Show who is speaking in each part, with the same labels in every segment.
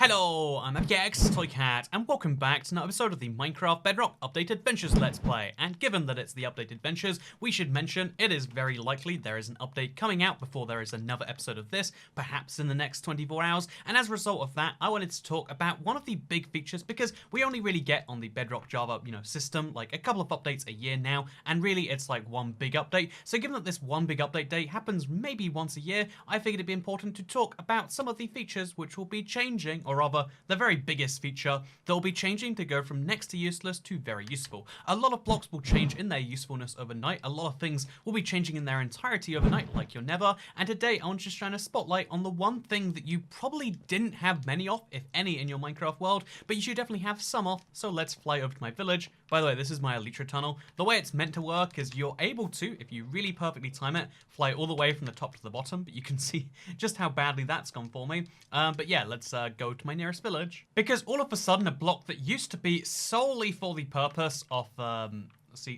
Speaker 1: Hello, I'm FKX Toycat, and welcome back to another episode of the Minecraft Bedrock Update Adventures Let's Play. And given that it's the Update Adventures, we should mention it is very likely there is an update coming out before there is another episode of this, perhaps in the next 24 hours. And as a result of that, I wanted to talk about one of the big features, because we only really get on the Bedrock Java, system like a couple of updates a year now, and really it's like one big update. So given that this one big update day happens maybe once a year, I figured it'd be important to talk about some of the features which will be changing, or rather, the very biggest feature that will be changing to go from next to useless to very useful. A lot of blocks will change in their usefulness overnight, a lot of things will be changing in their entirety overnight, like your Nether, and today I want to just shine a spotlight on the one thing that you probably didn't have many of, if any, in your Minecraft world, but you should definitely have some of, so let's fly over to my village. By the way, this is my Elytra tunnel. The way it's meant to work is you're able to, if you really perfectly time it, fly all the way from the top to the bottom, but you can see just how badly that's gone for me. But yeah, let's go to my nearest village. Because all of a sudden, a block that used to be solely for the purpose of,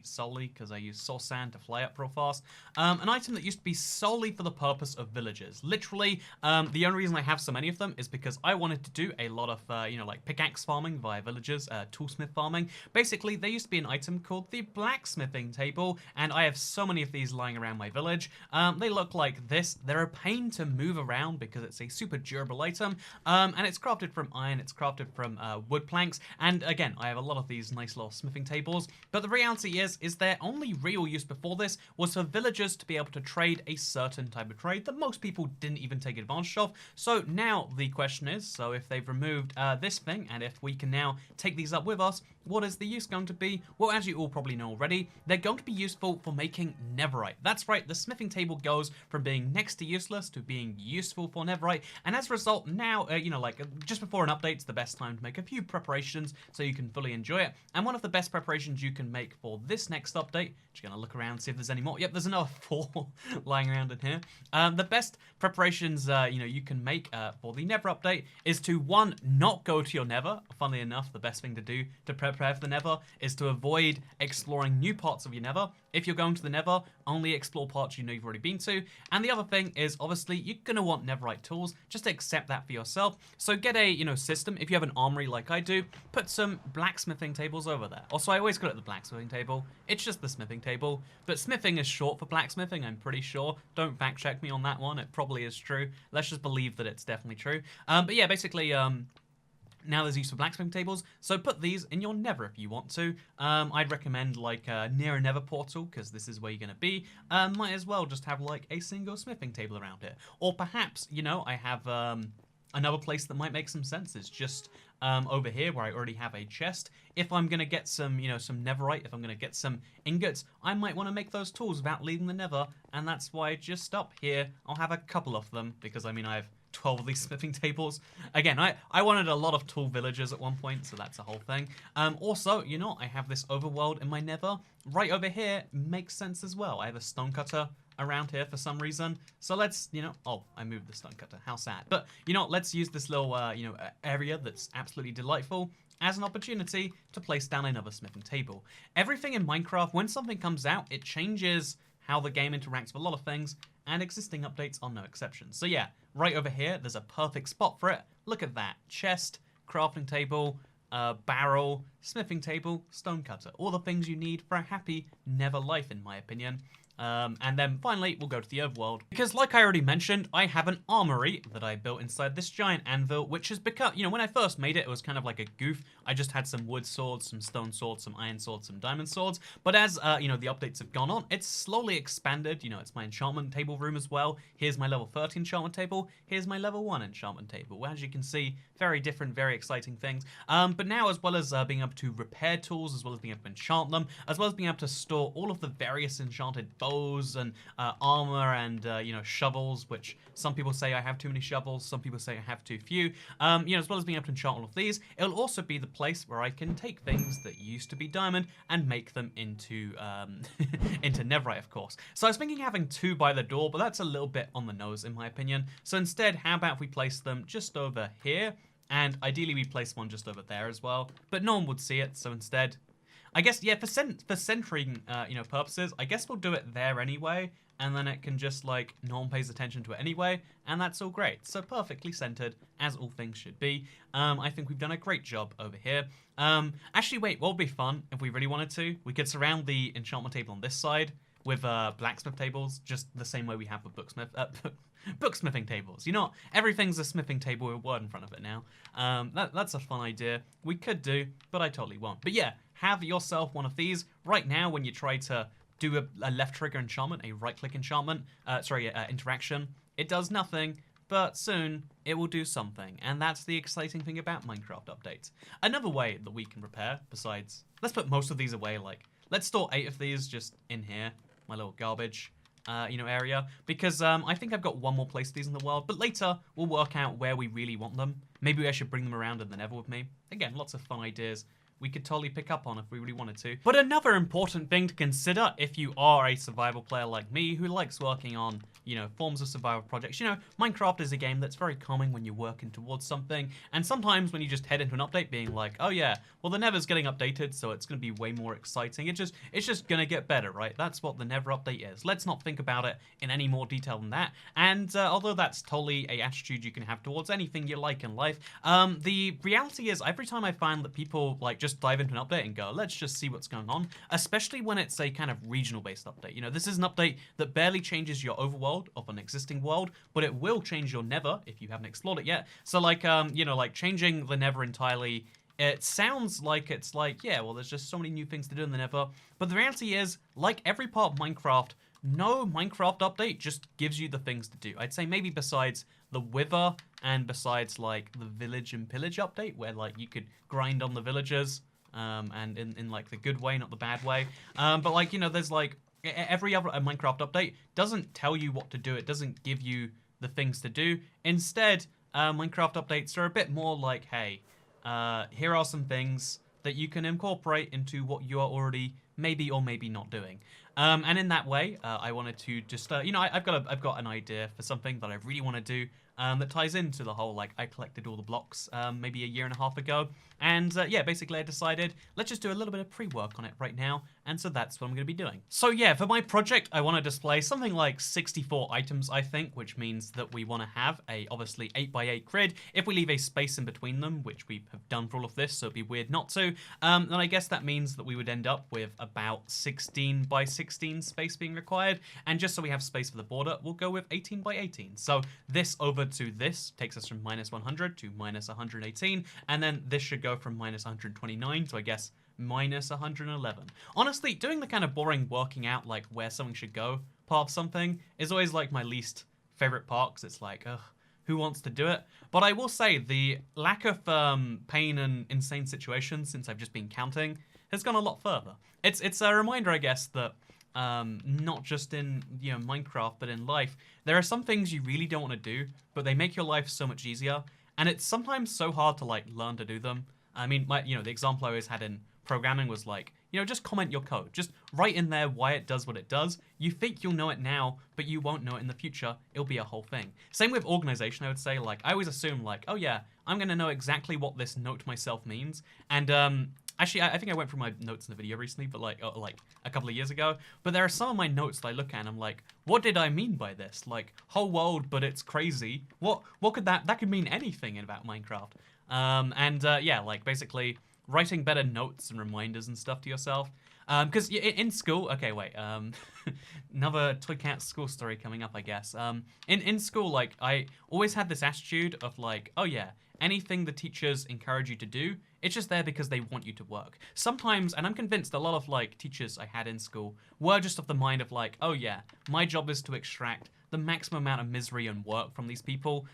Speaker 1: solely because I use source sand to fly up real fast. An item that used to be solely for the purpose of villagers. Literally, the only reason I have so many of them is because I wanted to do a lot of, like pickaxe farming via villagers, toolsmith farming. Basically, there used to be an item called the blacksmithing table, and I have so many of these lying around my village. They look like this. They're a pain to move around because it's a super durable item, and it's crafted from iron, it's crafted from wood planks, and again, I have a lot of these nice little smithing tables, but the reality is their only real use before this was for villagers to be able to trade a certain type of trade that most people didn't even take advantage of. So now the question is, so if they've removed this thing, and if we can now take these up with us, what is the use going to be? Well, as you all probably know already, they're going to be useful for making netherite. That's right, the smithing table goes from being next to useless to being useful for netherite, and as a result, now, just before an update, it's the best time to make a few preparations so you can fully enjoy it. And one of the best preparations you can make for this next update, just gonna look around, see if there's any more. Yep, there's another 4 lying around in here. The best preparations, you can make for the Nether update is to, one, not go to your Nether. Funnily enough, the best thing to do to prepare for the Nether is to avoid exploring new parts of your Nether. If you're going to the Nether, only explore parts you know you've already been to. And the other thing is, obviously, you're gonna want netherite tools. Just accept that for yourself. So get a, system. If you have an armory like I do, put some blacksmithing tables over there. Also, I always call it the blacksmithing table. It's just the smithing table. But smithing is short for blacksmithing, I'm pretty sure. Don't fact check me on that one. It probably is true. Let's just believe that it's definitely true. But yeah, basically, now there's use for blacksmithing tables, so put these in your Nether if you want to. I'd recommend like near a Nether portal, because this is where you're going to be. Might as well just have like a single smithing table around it. Or perhaps, I have another place that might make some sense. Is just over here where I already have a chest. If I'm going to get some, some netherite, if I'm going to get some ingots, I might want to make those tools without leaving the Nether, and that's why just up here I'll have a couple of them, because I have 12 of these smithing tables. Again, I wanted a lot of tool villagers at one point, so that's a whole thing. Also, I have this overworld in my Nether. Right over here makes sense as well. I have a stonecutter around here for some reason. So let's, oh, I moved the stonecutter. How sad. But, let's use this little, area that's absolutely delightful as an opportunity to place down another smithing table. Everything in Minecraft, when something comes out, it changes how the game interacts with a lot of things, and existing updates are no exception. So yeah, right over here, there's a perfect spot for it. Look at that. Chest, crafting table, barrel, smithing table, stonecutter. All the things you need for a happy Nether life, in my opinion. And then finally, we'll go to the overworld. Because like I already mentioned, I have an armory that I built inside this giant anvil, which has become, when I first made it, it was kind of like a goof. I just had some wood swords, some stone swords, some iron swords, some diamond swords. But as, the updates have gone on, it's slowly expanded. It's my enchantment table room as well. Here's my level 30 enchantment table. Here's my level 1 enchantment table. As you can see, very different, very exciting things. But now, as well as being able to repair tools, as well as being able to enchant them, as well as being able to store all of the various enchanted bows and armor and shovels, which some people say I have too many shovels, some people say I have too few. As well as being able to enchant all of these, it'll also be the place where I can take things that used to be diamond and make them into into netherite, of course. So I was thinking having 2 by the door, but that's a little bit on the nose in my opinion. So instead, how about if we place them just over here, and ideally we place one just over there as well, but no one would see it, so instead I guess, yeah, for centering, you know, purposes, I guess we'll do it there anyway, and then it can just, like, no one pays attention to it anyway, and that's all great. So perfectly centered, as all things should be. I think we've done a great job over here. Actually, wait, what would be fun if we really wanted to? We could surround the enchantment table on this side with blacksmith tables, just the same way we have with booksmithing tables. You know, everything's a smithing table with a word in front of it now. That's a fun idea. We could do, but I totally won't. But yeah, have yourself one of these. Right now, when you try to do a left trigger enchantment, a right click enchantment, interaction, it does nothing, but soon it will do something. And that's the exciting thing about Minecraft updates. Another way that we can prepare, besides, let's put most of these away, like, let's store 8 of these just in here, my little garbage, you know, area, because I think I've got one more place of these in the world, but later we'll work out where we really want them. Maybe I should bring them around in the Nether with me. Again, lots of fun ideas we could totally pick up on if we really wanted to. But another important thing to consider if you are a survival player like me who likes working on, you know, forms of survival projects. You know, Minecraft is a game that's very calming when you're working towards something, and sometimes when you just head into an update being like, oh yeah, well the Nether's getting updated, so it's going to be way more exciting. It's just going to get better, right? That's what the Nether update is. Let's not think about it in any more detail than that. And although that's totally a attitude you can have towards anything you like in life, the reality is every time I find that people like just dive into an update and go, let's just see what's going on, especially when it's a kind of regional based update. You know, this is an update that barely changes your overworld of an existing world, but it will change your Nether if you haven't explored it yet. So like, you know, like changing the Nether entirely, it sounds like it's like, yeah, well, there's just so many new things to do in the Nether. But the reality is, like every part of Minecraft, no Minecraft update just gives you the things to do. I'd say maybe besides the Wither and besides like the Village and Pillage update, where like you could grind on the villagers, and in like the good way, not the bad way. But like, you know, there's like every other Minecraft update doesn't tell you what to do. It doesn't give you the things to do. Instead, Minecraft updates are a bit more like, hey, here are some things that you can incorporate into what you are already maybe or maybe not doing. And in that way, I wanted to just, you know, I've got an idea for something that I really want to do that ties into the whole, like, I collected all the blocks maybe a year and a half ago. And yeah, basically I decided, let's just do a little bit of pre-work on it right now. And so that's what I'm going to be doing. So yeah, for my project, I want to display something like 64 items, I think, which means that we want to have a, obviously, 8x8 grid. If we leave a space in between them, which we have done for all of this, so it'd be weird not to, then I guess that means that we would end up with about 16x16 space being required. And just so we have space for the border, we'll go with 18x18. So this over to this takes us from -100 to -118, and then this should go from -129 to, I guess, -111. Honestly, doing the kind of boring working out like where something should go part of something is always like my least favorite part, because it's like, ugh, who wants to do it? But I will say the lack of pain and insane situations since I've just been counting has gone a lot further. It's a reminder, I guess, that not just in, you know, Minecraft, but in life, there are some things you really don't want to do, but they make your life so much easier, and it's sometimes so hard to like learn to do them. I mean, the example I always had in programming was like, you know, just comment your code. Just write in there why it does what it does. You think you'll know it now, but you won't know it in the future. It'll be a whole thing. Same with organization, I would say. Like, I always assume like, oh yeah, I'm going to know exactly what this note myself means. And actually, I think I went through my notes in the video recently, but like a couple of years ago. But there are some of my notes that I look at and I'm like, what did I mean by this? Like, whole world, but it's crazy. What could that could mean anything about Minecraft. Yeah, like basically writing better notes and reminders and stuff to yourself. Because in school, okay, wait, another Toy Cat school story coming up, I guess. In school, like, I always had this attitude of like, oh yeah, anything the teachers encourage you to do, it's just there because they want you to work. Sometimes, and I'm convinced a lot of like teachers I had in school were just of the mind of like, oh yeah, my job is to extract the maximum amount of misery and work from these people,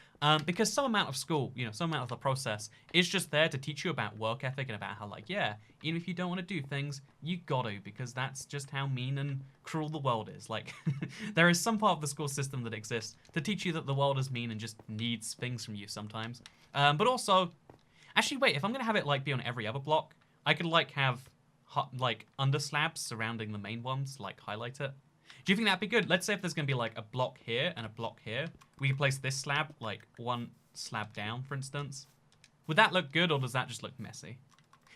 Speaker 1: because some amount of school, you know, some amount of the process is just there to teach you about work ethic and about how, like, yeah, even if you don't want to do things, you got to, because that's just how mean and cruel the world is. Like, there is some part of the school system that exists to teach you that the world is mean and just needs things from you sometimes. But also, actually, wait, if I'm gonna have it like be on every other block, I could like have like under slabs surrounding the main ones, like highlight it. Do you think that'd be good? Let's say if there's going to be like a block here and a block here. We could place this slab like one slab down, for instance. Would that look good, or does that just look messy?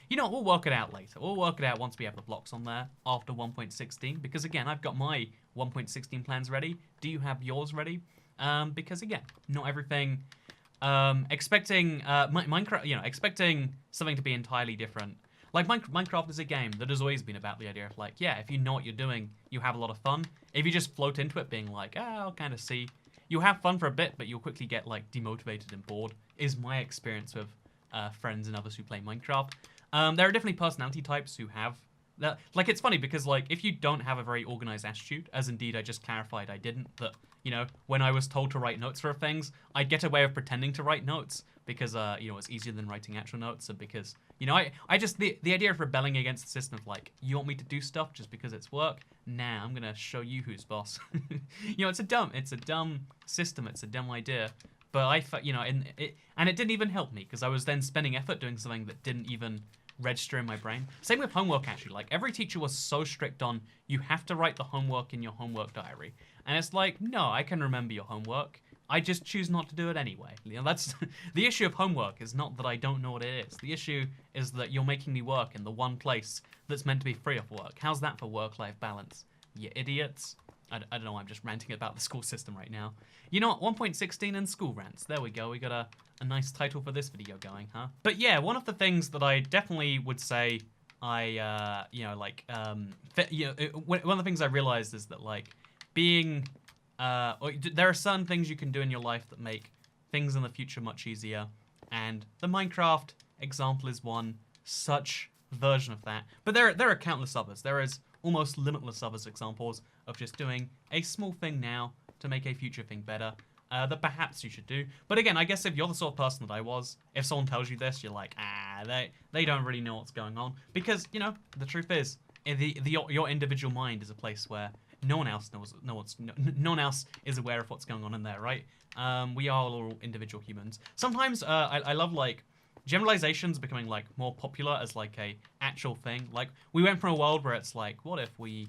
Speaker 1: You know what, we'll work it out later. We'll work it out once we have the blocks on there after 1.16. Because again, I've got my 1.16 plans ready. Do you have yours ready? Because again, not everything. Expecting Minecraft, you know, expecting something to be entirely different. Like Minecraft is a game that has always been about the idea of like, yeah, if you know what you're doing, you have a lot of fun. If you just float into it being like, I'll kind of see, you have fun for a bit, but you'll quickly get like demotivated and bored. Is my experience with friends and others who play Minecraft. There are definitely personality types who have that. Like, it's funny because like if you don't have a very organized attitude, as indeed I just clarified I didn't, that you know, when I was told to write notes for things, I'd get a way of pretending to write notes because, you know, it's easier than writing actual notes, and because, you know, I just, the idea of rebelling against the system of like, you want me to do stuff just because it's work? Nah, I'm gonna show you who's boss. You know, it's a dumb system, it's a dumb idea, but you know, and it didn't even help me because I was then spending effort doing something that didn't even register in my brain. Same with homework, actually. Like, every teacher was so strict on, you have to write the homework in your homework diary. And it's like, no, I can remember your homework. I just choose not to do it anyway. You know, that's the issue of homework is not that I don't know what it is. The issue is that you're making me work in the one place that's meant to be free of work. How's that for work-life balance? You idiots. I don't know, I'm just ranting about the school system right now. You know what, 1.16 and school rants. There we go, we got a nice title for this video going, huh? But yeah, one of the things that I definitely would say you know, like, you know, one of the things I realized is that, like, being, there are certain things you can do in your life that make things in the future much easier, and the Minecraft example is one such version of that. But there are countless others. There is almost limitless other examples of just doing a small thing now to make a future thing better that perhaps you should do. But again, I guess if you're the sort of person that I was, if someone tells you this, you're like, they don't really know what's going on. Because, you know, the truth is, your individual mind is a place where no one else knows, no one else is aware of what's going on in there, right? We are all individual humans. Sometimes I love, like, generalizations becoming like more popular as like a actual thing. Like, we went from a world where it's like, what if we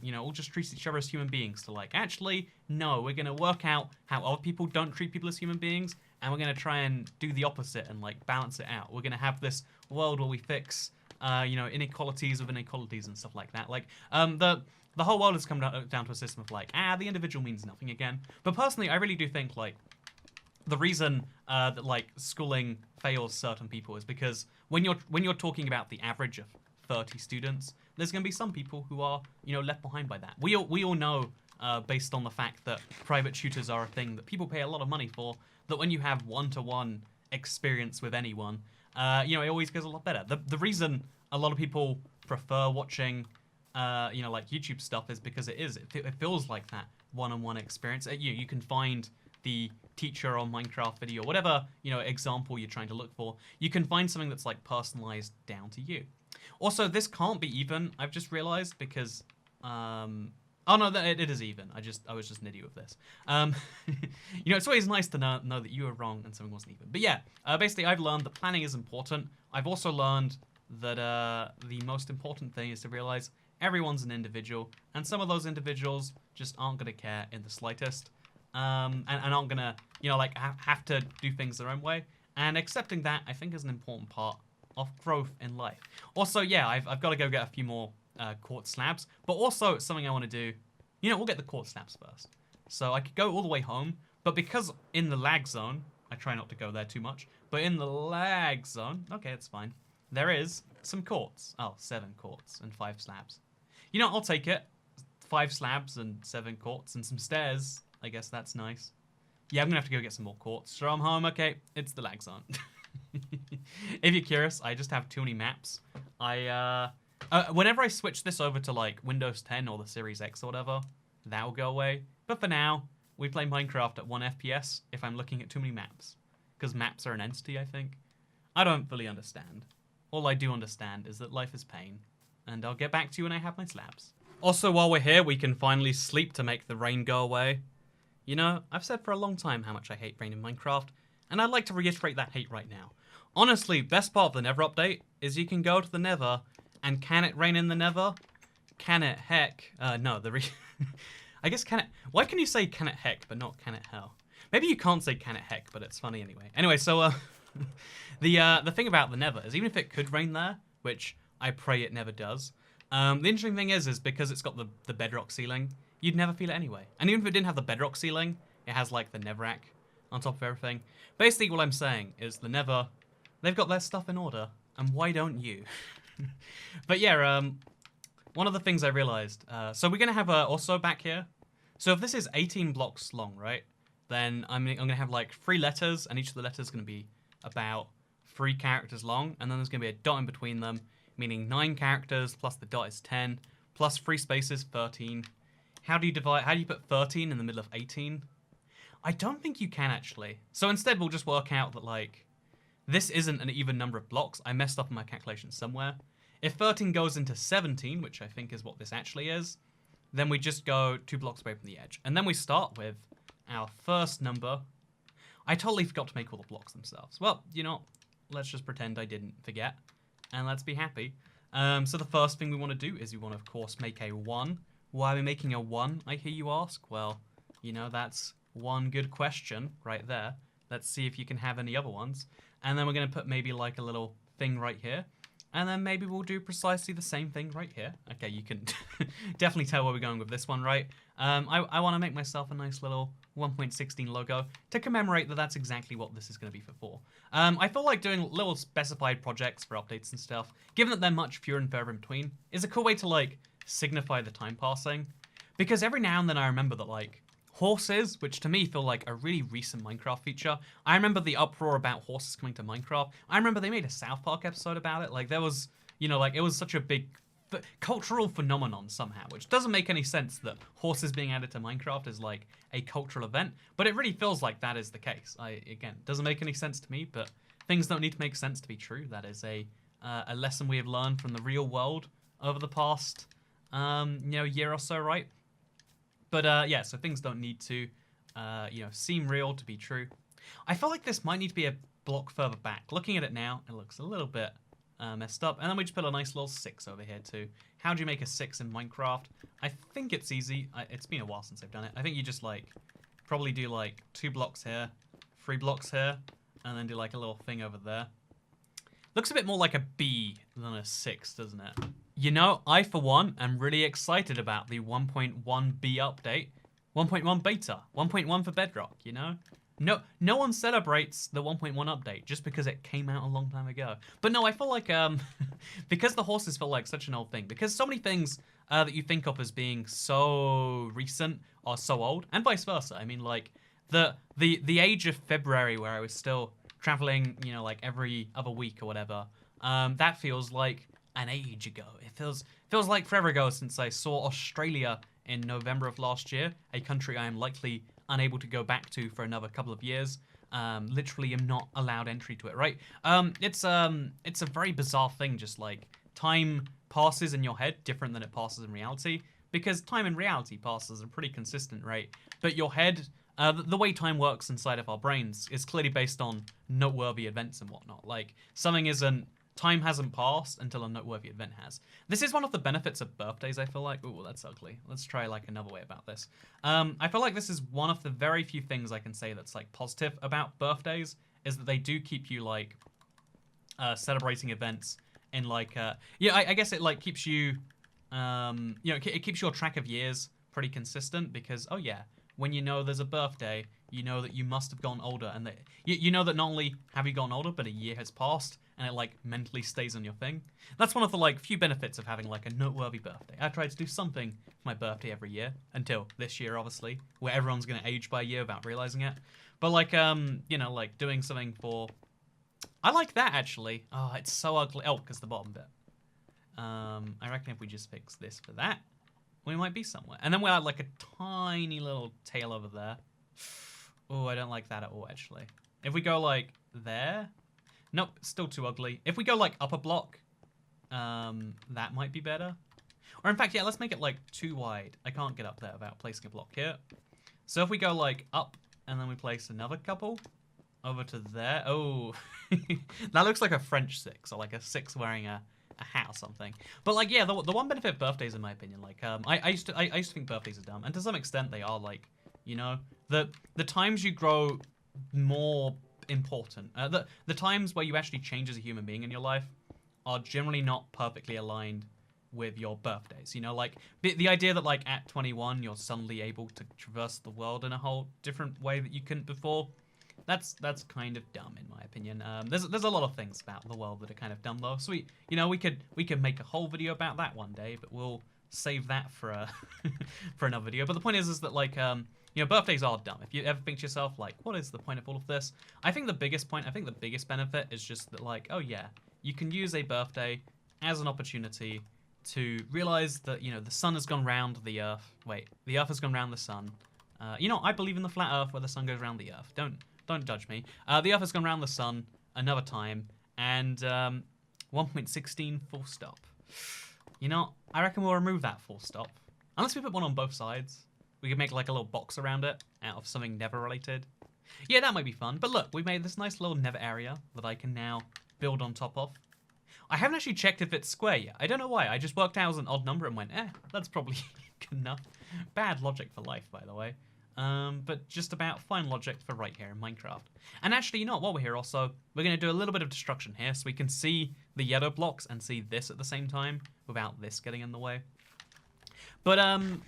Speaker 1: you know, all just treat each other as human beings, to like, actually, no, we're gonna work out how other people don't treat people as human beings, and we're gonna try and do the opposite and like balance it out. We're gonna have this world where we fix you know, inequalities of inequalities and stuff like that. Like, the whole world has come down to a system of like, the individual means nothing again. But personally, I really do think like the reason that like schooling fails certain people is because when you're talking about the average of 30 students, there's going to be some people who are, you know, left behind by that. We all know, based on the fact that private tutors are a thing that people pay a lot of money for, that when you have one-to-one experience with anyone, you know, it always goes a lot better. The reason a lot of people prefer watching, you know, like YouTube stuff is because it feels like that one-on-one experience. You can find the teacher on Minecraft video, whatever, you know, example you're trying to look for, you can find something that's like personalized down to you. Also, this can't be even, I've just realized, because oh no, it is even. I was just an idiot with this. You know, it's always nice to know that you were wrong and something wasn't even. But yeah, basically I've learned that planning is important. I've also learned that the most important thing is to realize everyone's an individual, and some of those individuals just aren't going to care in the slightest, and aren't going to, you know, like have to do things their own way. And accepting that, I think, is an important part of growth in life. Also, yeah, I've got to go get a few more quartz slabs, but also it's something I want to do. You know, we'll get the quartz slabs first. So I could go all the way home, but because in the lag zone, I try not to go there too much, but in the lag zone, okay, it's fine, there is some quartz. Oh, 7 quartz and 5 slabs. You know, I'll take it. 5 slabs and 7 quartz and some stairs. I guess that's nice. Yeah, I'm gonna have to go get some more quartz. So I'm home. Okay, it's the lag zone. If you're curious, I just have too many maps. Whenever I switch this over to like Windows 10 or the Series X or whatever, that will go away. But for now, we play Minecraft at 1 FPS if I'm looking at too many maps. Because maps are an entity, I think. I don't fully understand. All I do understand is that life is pain. And I'll get back to you when I have my slabs. Also, while we're here, we can finally sleep to make the rain go away. You know, I've said for a long time how much I hate rain in Minecraft, and I'd like to reiterate that hate right now. Honestly, best part of the Nether update is you can go to the Nether, and can it rain in the Nether? Can it heck? No, I guess can it... Why can you say can it heck, but not can it hell? Maybe you can't say can it heck, but it's funny anyway. Anyway, so, The thing about the Nether is even if it could rain there, which I pray it never does, the interesting thing is because it's got the bedrock ceiling, you'd never feel it anyway. And even if it didn't have the bedrock ceiling, it has like the Netherrack on top of everything. Basically, what I'm saying is the Nether, they've got their stuff in order, and why don't you? But yeah, one of the things I realized, so we're gonna have also back here. So if this is 18 blocks long, right? Then I'm gonna have like 3 letters, and each of the letters is gonna be about 3 characters long, and then there's gonna be a dot in between them, meaning 9 characters plus the dot is 10, plus 3 spaces 13. How do you put 13 in the middle of 18? I don't think you can actually. So instead we'll just work out that like this isn't an even number of blocks. I messed up in my calculations somewhere. If 13 goes into 17, which I think is what this actually is, then we just go 2 blocks away from the edge. And then we start with our first number. I totally forgot to make all the blocks themselves. Well, you know, let's just pretend I didn't forget. And let's be happy. So the first thing we want to do is we want to, of course, make a 1. Why are we making a 1, I hear you ask? Well, you know, that's one good question right there. Let's see if you can have any other ones. And then we're going to put maybe like a little thing right here. And then maybe we'll do precisely the same thing right here. Okay, you can definitely tell where we're going with this one, right? I want to make myself a nice little 1.16 logo to commemorate that that's exactly what this is going to be for. I feel like doing little specified projects for updates and stuff, given that they're much fewer and further in between, is a cool way to like signify the time passing. Because every now and then I remember that like horses, which to me feel like a really recent Minecraft feature. I remember the uproar about horses coming to Minecraft. I remember they made a South Park episode about it. Like there was, you know, like it was such a big cultural phenomenon somehow, which doesn't make any sense that horses being added to Minecraft is like a cultural event, but it really feels like that is the case. Again, doesn't make any sense to me, but things don't need to make sense to be true. That is a lesson we have learned from the real world over the past, year or so, right? But yeah, so things don't need to, seem real to be true. I feel like this might need to be a block further back. Looking at it now, it looks a little bit messed up. And then we just put a nice little 6 over here too. How do you make a 6 in Minecraft? I think it's easy. It's been a while since I've done it. I think you just like, probably do like 2 blocks here, 3 blocks here, and then do like a little thing over there. Looks a bit more like a B than a 6, doesn't it? You know, I, for one, am really excited about the 1.1b update. 1.1 beta. 1.1 for Bedrock, you know? No one celebrates the 1.1 update just because it came out a long time ago. But no, I feel like, because the horses feel like such an old thing, because so many things that you think of as being so recent are so old, and vice versa. I mean, like, the age of February where I was still traveling, you know, like every other week or whatever, that feels like an age ago. It feels like forever ago since I saw Australia in November of last year, a country I am likely unable to go back to for another couple of years. Literally am not allowed entry to it, right? It's a very bizarre thing, just like time passes in your head different than it passes in reality, because time in reality passes at a pretty consistent rate, but your head, the way time works inside of our brains is clearly based on noteworthy events and whatnot. Like, time hasn't passed until a noteworthy event has. This is one of the benefits of birthdays, I feel like. Ooh, that's ugly. Let's try like another way about this. I feel like this is one of the very few things I can say that's like positive about birthdays, is that they do keep you like celebrating events in like, I guess it like keeps you, it keeps your track of years pretty consistent, because, oh yeah, when you know there's a birthday, you know that you must have gone older, and that you know that not only have you gone older, but a year has passed, and it like mentally stays on your thing. That's one of the like few benefits of having like a noteworthy birthday. I tried to do something for my birthday every year, until this year, obviously, where everyone's gonna age by a year without realizing it. But like, like doing something for, I like that actually. Oh, it's so ugly. Oh, because the bottom bit. I reckon if we just fix this for that, we might be somewhere. And then we'll add like a tiny little tail over there. Oh, I don't like that at all, actually. If we go like there, nope, still too ugly. If we go like up a block, that might be better. Or in fact, yeah, let's make it like too wide. I can't get up there without placing a block here. So if we go like up, and then we place another couple over to there. Oh, that looks like a French 6, or like a 6 wearing a hat or something. But like, yeah, the one benefit of birthdays, in my opinion, like, I used to think birthdays are dumb, and to some extent they are. Like, you know, the times you grow more important. The times where you actually change as a human being in your life are generally not perfectly aligned with your birthdays. You know, like the idea that like at 21 you're suddenly able to traverse the world in a whole different way that you couldn't before. That's kind of dumb in my opinion. There's a lot of things about the world that are kind of dumb though. So we could make a whole video about that one day, but we'll save that for for another video. But the point is that like birthdays are dumb. If you ever think to yourself like, what is the point of all of this? I think the biggest benefit is just that like, oh yeah, you can use a birthday as an opportunity to realize that the sun has gone round the earth. Wait, the earth has gone round the sun. I believe in the flat earth where the sun goes around the earth. Don't judge me. The earth has gone around the sun another time, and 1.16 full stop. I reckon we'll remove that full stop. Unless we put one on both sides. We could make like a little box around it out of something Nether related. Yeah, that might be fun. But look, we made this nice little Nether area that I can now build on top of. I haven't actually checked if it's square yet. I don't know why. I just worked out as an odd number and went, that's probably good enough. Bad logic for life, by the way. But just about fine logic for right here in Minecraft. And actually, while we're here also, we're going to do a little bit of destruction here so we can see the yellow blocks and see this at the same time without this getting in the way. But,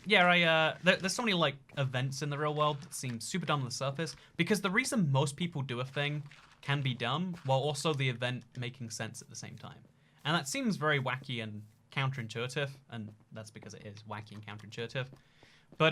Speaker 1: there's so many, like, events in the real world that seem super dumb on the surface because the reason most people do a thing can be dumb while also the event making sense at the same time. And that seems very wacky and counterintuitive, and that's because it is wacky and counterintuitive. But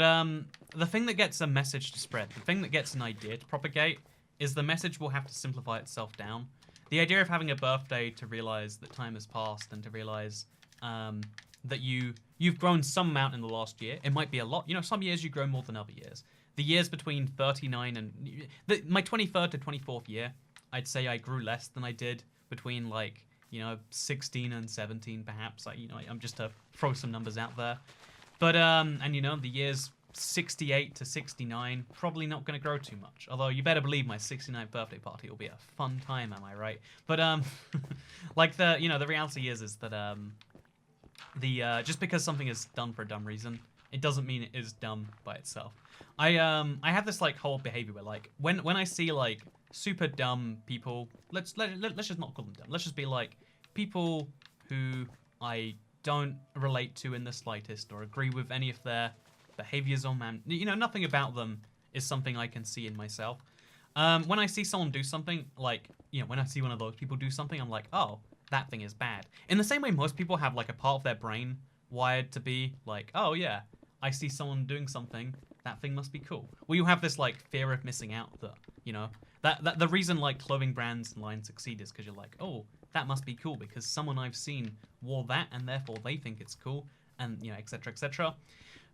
Speaker 1: the thing that gets a message to spread, the thing that gets an idea to propagate, is the message will have to simplify itself down. The idea of having a birthday to realize that time has passed and to realize that you've grown some amount in the last year. It might be a lot. Some years you grow more than other years. The years between 39 and... my 23rd to 24th year, I'd say I grew less than I did between, 16 and 17, perhaps. I'm just to throw some numbers out there. But, the years 68 to 69, probably not going to grow too much. Although, you better believe my 69th birthday party will be a fun time, am I right? But, the reality is that, just because something is done for a dumb reason, it doesn't mean it is dumb by itself. I have this, whole behavior where, when I see, super dumb people, let's just not call them dumb. Let's just be, people who I don't relate to in the slightest or agree with any of their behaviors or nothing about them is something I can see in myself. When I see someone do something, when I see one of those people do something, I'm like, oh, that thing is bad. In the same way most people have, a part of their brain wired to be like, oh, yeah, I see someone doing something, that thing must be cool. Well, you have this, fear of missing out that, that the reason, clothing brands and lines succeed is because you're like, oh, that must be cool because someone I've seen wore that and therefore they think it's cool and, etc., etc.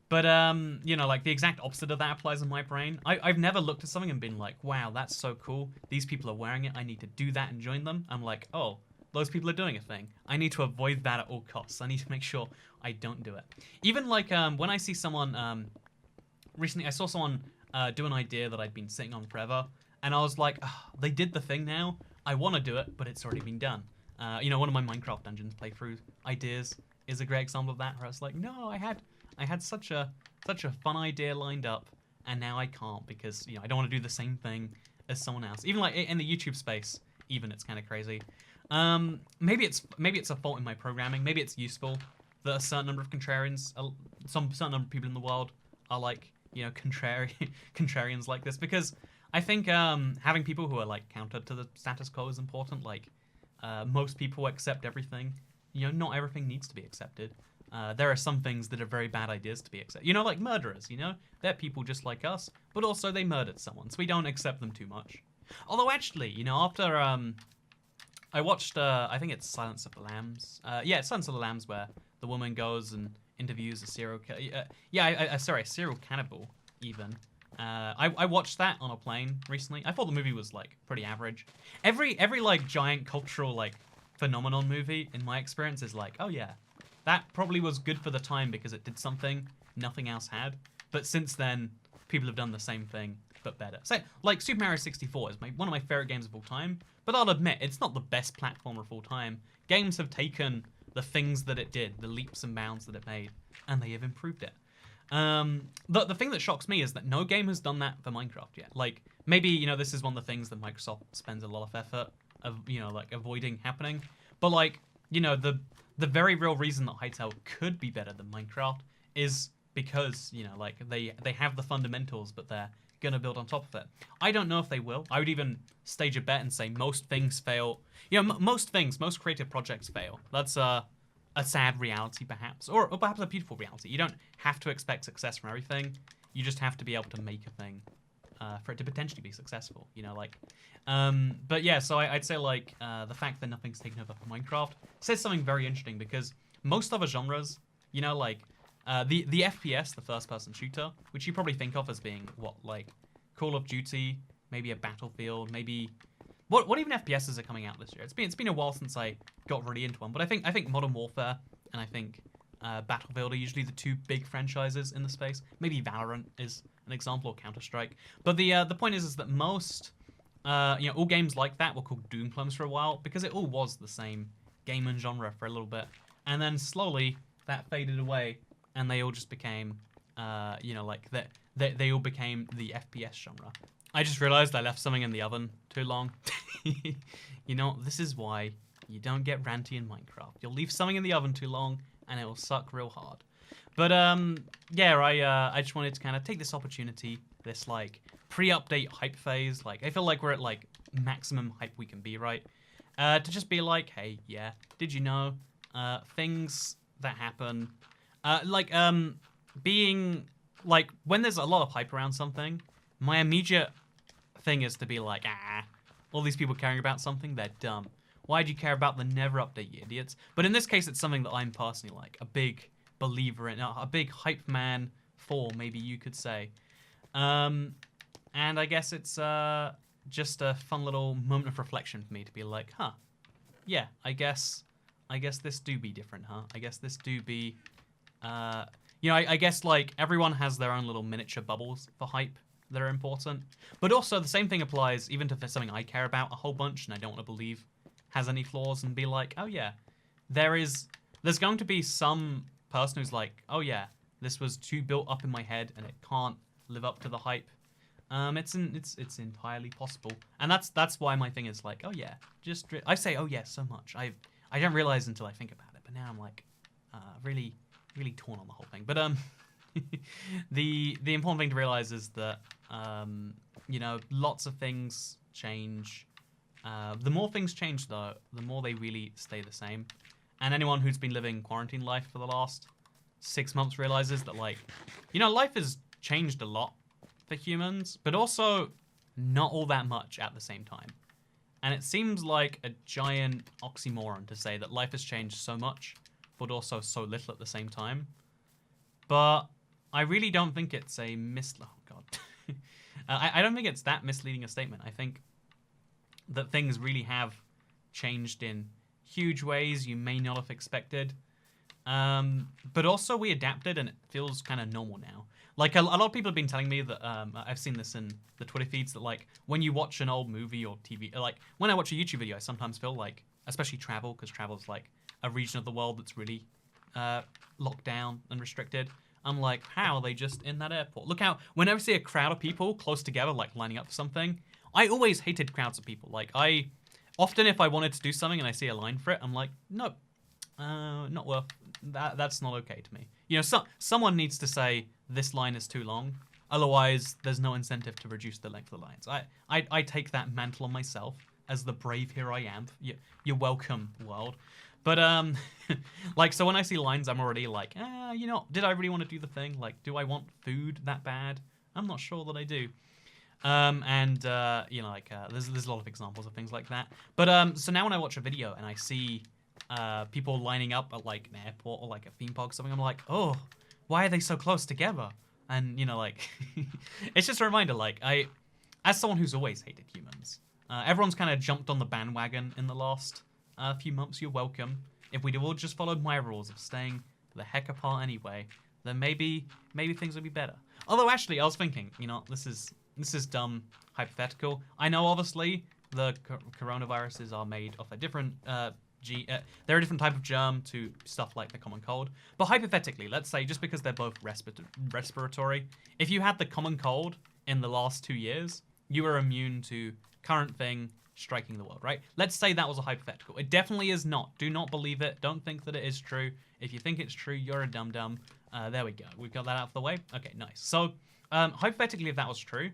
Speaker 1: But, the exact opposite of that applies in my brain. I've never looked at something and been like, wow, that's so cool. These people are wearing it. I need to do that and join them. I'm like, oh, those people are doing a thing. I need to avoid that at all costs. I need to make sure I don't do it. Even, when I see someone, recently I saw someone do an idea that I'd been sitting on forever, and I was like, oh, they did the thing now. I want to do it, but it's already been done. One of my Minecraft Dungeons playthrough ideas is a great example of that, where I was like, no, I had such a fun idea lined up, and now I can't because I don't want to do the same thing as someone else. Even in the YouTube space, even it's kind of crazy. Maybe it's a fault in my programming. Maybe it's useful that a certain number of contrarians, some certain number of people in the world are contrarians like this, because I think having people who are counter to the status quo is important. Most people accept everything. Not everything needs to be accepted. There are some things that are very bad ideas to be accepted. Like murderers, they're people just like us, but also they murdered someone, so we don't accept them too much. Although actually, after I watched, I think it's Silence of the Lambs. Yeah, it's Silence of the Lambs where the woman goes and interviews a serial a serial cannibal even. I watched that on a plane recently. I thought the movie was pretty average. Every giant cultural phenomenon movie in my experience is oh yeah, that probably was good for the time because it did something nothing else had. But since then, people have done the same thing but better. So Super Mario 64 is one of my favorite games of all time. But I'll admit, it's not the best platformer of all time. Games have taken the things that it did, the leaps and bounds that it made, and they have improved it. The thing that shocks me is that no game has done that for Minecraft yet. Like, maybe, you know, this is one of the things that Microsoft spends a lot of effort of, you know, like, avoiding happening. But, like, you know, the very real reason that Hytale could be better than Minecraft is because, you know, like, they have the fundamentals, but they're gonna build on top of it. I don't know if they will. I would even stage a bet and say most things fail. You know, most creative projects fail. That's a sad reality, perhaps, or perhaps a beautiful reality. You don't have to expect success from everything. You just have to be able to make a thing for it to potentially be successful. You know, like, but yeah. So I'd say like the fact that nothing's taken over for Minecraft says something very interesting because most other genres, you know, like the FPS, the first-person shooter, which you probably think of as being what, like Call of Duty, maybe a Battlefield, maybe. What even FPSs are coming out this year? It's been a while since I got really into one, but I think Modern Warfare and I think Battlefield are usually the two big franchises in the space. Maybe Valorant is an example, or Counter-Strike. But the point is that most you know, all games like that were called Doomclones for a while because it all was the same game and genre for a little bit, and then slowly that faded away and they all just became you know, like they all became the FPS genre. I just realized I left something in the oven too long. You know, this is why you don't get ranty in Minecraft. You'll leave something in the oven too long, and it will suck real hard. But yeah, I just wanted to kind of take this opportunity, this like pre-update hype phase. Like I feel like we're at like maximum hype we can be, right? To just be like, hey, yeah, did you know things that happen, being like when there's a lot of hype around something, my immediate thing is to be like, all these people caring about something, they're dumb. Why do you care about the Nether update, you idiots? But in this case, it's something that I'm personally like a big believer in, a big hype man for, maybe you could say. And I guess it's just a fun little moment of reflection for me to be like, huh, yeah, I guess this do be different, huh? I guess this do be, you know, I guess like everyone has their own little miniature bubbles for hype that are important. But also the same thing applies even to something I care about a whole bunch and I don't want to believe has any flaws and be like, oh yeah, there's going to be some person who's like, oh yeah, this was too built up in my head and it can't live up to the hype. It's entirely possible. And that's why my thing is like, oh yeah, I say oh yeah so much. I don't realize until I think about it, but now I'm like really torn on the whole thing. But the important thing to realize is that you know, lots of things change. The more things change, though, the more they really stay the same. And anyone who's been living quarantine life for the last 6 months realizes that, like, you know, life has changed a lot for humans, but also not all that much at the same time. And it seems like a giant oxymoron to say that life has changed so much, but also so little at the same time. But I really don't think it's a oh god. I don't think it's that misleading a statement. I think that things really have changed in huge ways you may not have expected. But also we adapted and it feels kind of normal now. Like a lot of people have been telling me that, I've seen this in the Twitter feeds, that like when you watch an old movie or TV, like when I watch a YouTube video, I sometimes feel like, especially travel, because travel is like a region of the world that's really locked down and restricted. I'm like, how are they just in that airport? Look how, whenever I see a crowd of people close together, like lining up for something, I always hated crowds of people. Like often if I wanted to do something and I see a line for it, I'm like, nope, not worth, that's not okay to me. You know, someone needs to say this line is too long. Otherwise, there's no incentive to reduce the length of the lines. I take that mantle on myself as the brave hero I am. You're welcome, world. But, like, so when I see lines, I'm already like, you know, did I really want to do the thing? Like, do I want food that bad? I'm not sure that I do. You know, like, there's a lot of examples of things like that. But, so now when I watch a video and I see people lining up at, like, an airport or, like, a theme park or something, I'm like, oh, why are they so close together? And, you know, like, it's just a reminder, like, as someone who's always hated humans, everyone's kind of jumped on the bandwagon in the last few months. You're welcome. If we'd all just followed my rules of staying the heck apart anyway, then maybe things would be better. Although, actually, I was thinking, you know, this is dumb hypothetical. I know, obviously, the coronaviruses are made of a different they're a different type of germ to stuff like the common cold. But hypothetically, let's say just because they're both respiratory, if you had the common cold in the last 2 years, you were immune to current thing striking the world, right? Let's say that was a hypothetical. It definitely is not. Do not believe it. Don't think that it is true. If you think it's true, you're a dum-dum. There we go. We've got that out of the way. Okay, nice. So hypothetically, if that was true,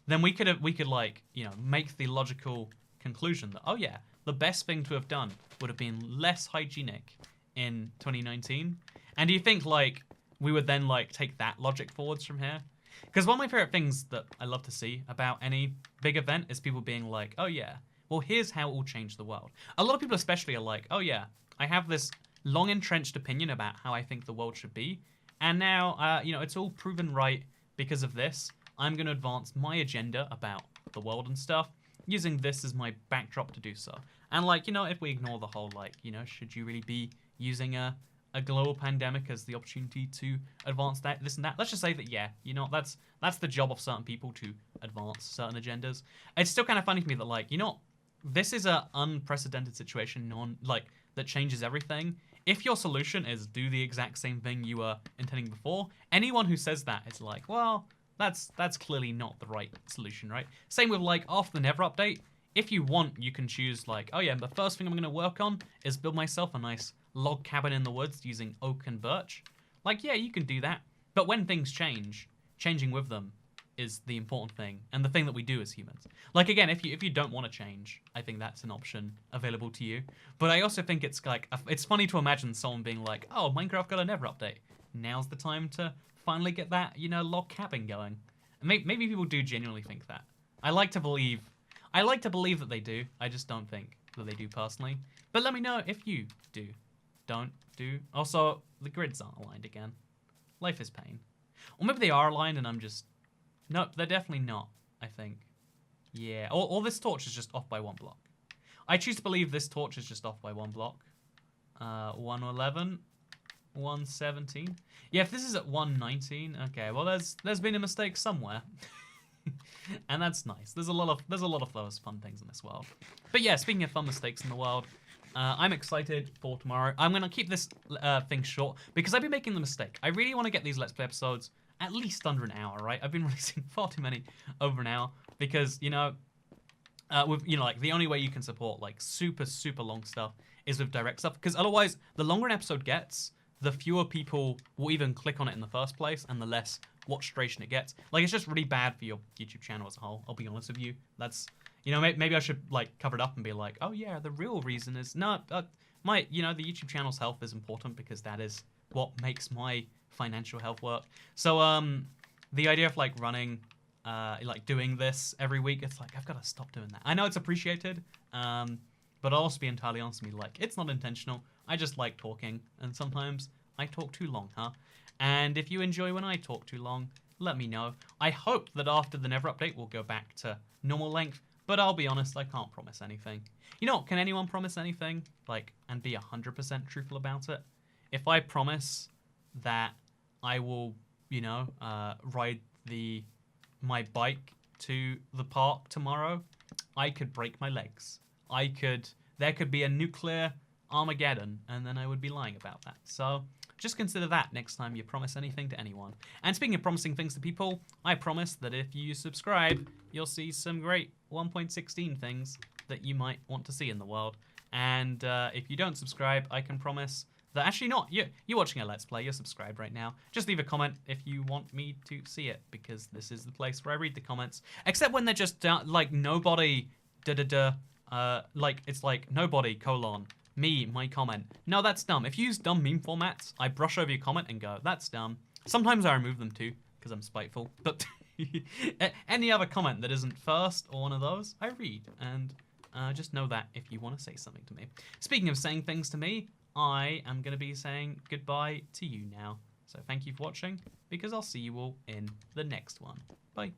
Speaker 1: then we could like, you know, make the logical conclusion that, oh yeah, the best thing to have done would have been less hygienic in 2019. And do you think like we would then like take that logic forwards from here? Because one of my favorite things that I love to see about any big event is people being like, oh yeah, well here's how it will change the world. A lot of people especially are like, oh yeah, I have this long entrenched opinion about how I think the world should be. And now, you know, it's all proven right because of this. I'm going to advance my agenda about the world and stuff, using this as my backdrop to do so. And like, you know, if we ignore the whole like, you know, should you really be using a global pandemic as the opportunity to advance that, this and that, let's just say that, yeah, you know, that's the job of certain people to advance certain agendas. It's still kind of funny to me that like, you know, this is an unprecedented situation like that changes everything. If your solution is do the exact same thing you were intending before, anyone who says that is like, well, that's clearly not the right solution, right? Same with like after the Nether update. If you want, you can choose like, oh yeah, the first thing I'm going to work on is build myself a nice log cabin in the woods using oak and birch. Like, yeah, you can do that. But when things change, changing with them is the important thing and the thing that we do as humans. Like, again, if you don't want to change, I think that's an option available to you. But I also think it's like, it's funny to imagine someone being like, oh, Minecraft got a Nether update. Now's the time to finally get that, you know, log cabin going. And maybe people do genuinely think that. I like to believe that they do. I just don't think that they do personally. But let me know if you do. Don't do. Also, the grids aren't aligned again. Life is pain. Or maybe they are aligned and I'm just... Nope, they're definitely not, I think. Yeah, or this torch is just off by 1 block. I choose to believe this torch is just off by 1 block. 111, 117. Yeah, if this is at 119, okay, well there's been a mistake somewhere. And that's nice. There's a lot of those fun things in this world. But yeah, speaking of fun mistakes in the world, I'm excited for tomorrow. I'm going to keep this thing short because I've been making the mistake. I really want to get these Let's Play episodes at least under an hour, right? I've been releasing far too many over an hour because, you know, with, you know, like the only way you can support like super, super long stuff is with direct stuff, because otherwise the longer an episode gets, the fewer people will even click on it in the first place and the less watch duration it gets. Like, it's just really bad for your YouTube channel as a whole. I'll be honest with you. That's, you know, maybe I should like cover it up and be like, oh yeah, the real reason is no, you know, the YouTube channel's health is important because that is what makes my financial health work. So the idea of like running, like doing this every week, it's like I've got to stop doing that. I know it's appreciated, but I'll also be entirely honest with me, like it's not intentional. I just like talking, and sometimes I talk too long, huh? And if you enjoy when I talk too long, let me know. I hope that after the Nether update, we'll go back to normal length, but I'll be honest, I can't promise anything. You know, can anyone promise anything? Like, and be 100% truthful about it? If I promise that I will, you know, ride my bike to the park tomorrow, I could break my legs. There could be a nuclear Armageddon, and then I would be lying about that. So just consider that next time you promise anything to anyone. And speaking of promising things to people, I promise that if you subscribe, you'll see some great 1.16 things that you might want to see in the world. And if you don't subscribe, I can promise that actually not. You're watching a Let's Play, you're subscribed right now. Just leave a comment if you want me to see it, because this is the place where I read the comments. Except when they're just like nobody, like it's like nobody, : me, my comment. No, that's dumb. If you use dumb meme formats, I brush over your comment and go, that's dumb. Sometimes I remove them too, because I'm spiteful. But any other comment that isn't first or one of those, I read. And just know that if you want to say something to me. Speaking of saying things to me, I am going to be saying goodbye to you now. So thank you for watching, because I'll see you all in the next one. Bye.